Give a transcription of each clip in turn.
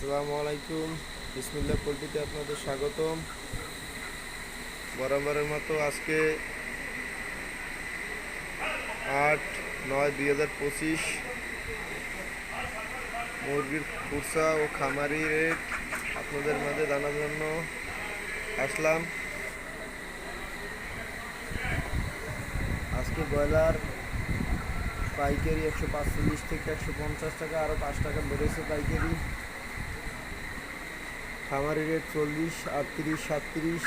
আসসালামু আলাইকুম। বিসমিল্লাহ পোল্ট্রিতে আপনাদের স্বাগতম। বরাবরের মতো আজকে 8-9-2025 মুরগির খুরসা ও খামারি রেট আপনাদের মাঝে জানার জন্য আসলাম। আজকে ব্রয়লার পাইকারি 145 থেকে 150 টাকা, আরও 5 টাকা বেড়েছে পাইকারি। খামারি রেট 40, 38, 37।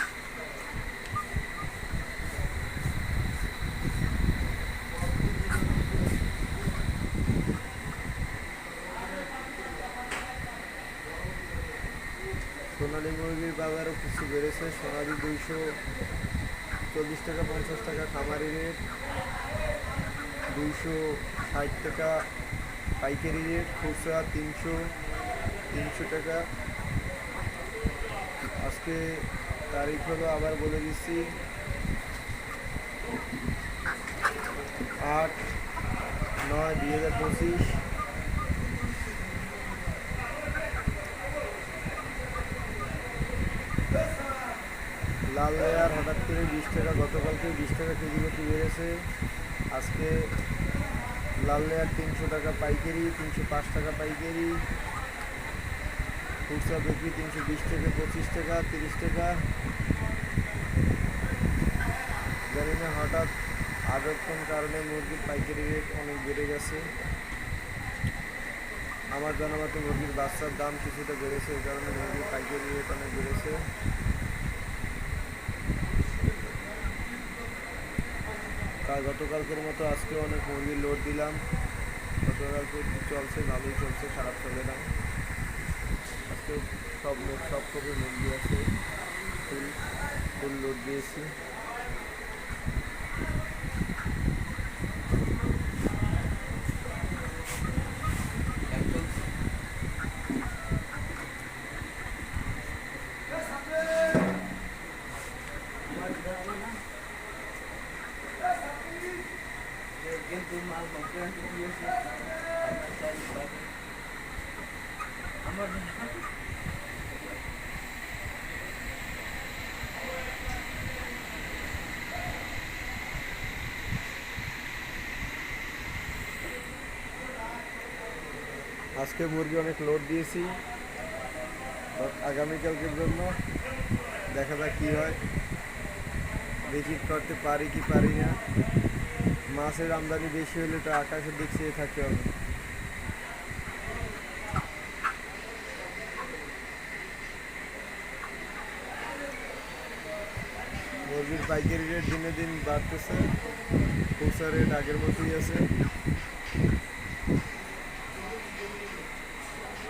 সোনালী মুরগির বাজারও কিছু বেড়েছে। সোনালি 240 টাকা 50 টাকা খামারি রেট, 260 টাকা পাইকারি রেট, খুচরা 300 টাকা। আজকে তারিখ হলো, আবার বলে দিচ্ছি, 8-9-2025। লাল লেয়ার হঠাৎ করে 20 টাকা, গতকালকে 20 টাকা কেজি প্রতি বেড়েছে। আজকে লাল লেয়ার 300 টাকা পাইকারি, 305 টাকা পাইকারি। খুচরা বিক্রি 320 টাকা, 25 টাকা, 30 টাকা। জানি না হঠাৎ আগের কোন কারণে মুরগির পাইকারি রেট অনেক বেড়ে গেছে। আমার জানা মতো মুরগির বাচ্চার দাম কিছুটা বেড়েছে, এই কারণে মুরগির পাইকারি রেট অনেক বেড়েছে। তাই গতকালকের মতো আজকে অনেক মুরগির লোড দিলাম। গতকালকে একটু চলছে, ভালোই চলছে, খারাপ চলে না। আজকে সব কপি মুরগি আছে, ফুল লোড দিয়েছি। আজকে মুরগি অনেক লোড দিয়েছি আগামীকালকের জন্য। দেখা যাক কী হয়, বিক্রি করতে পারি কি পারি না। মাছের আমদানি বেশি হলে তো আকাশের দিক চেয়ে থাকতে হবে। মুরগির পাইকারি রেট দিনে দিন বাড়তেছে, খুচরা রেট আগের মতোই আছে।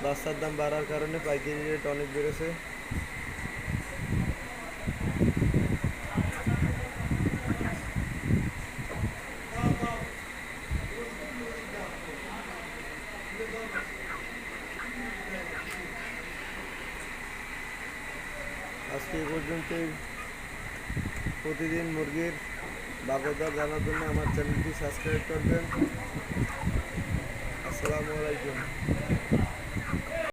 বাচ্চার দাম বাড়ার কারণে পাইকারি রেট অনেক বেড়েছে। আজকে এই পর্যন্তই। প্রতিদিন মুরগির বাজারদর জানার জন্য আমার চ্যানেলটি সাবস্ক্রাইব করবেন। আসসালামু আলাইকুম।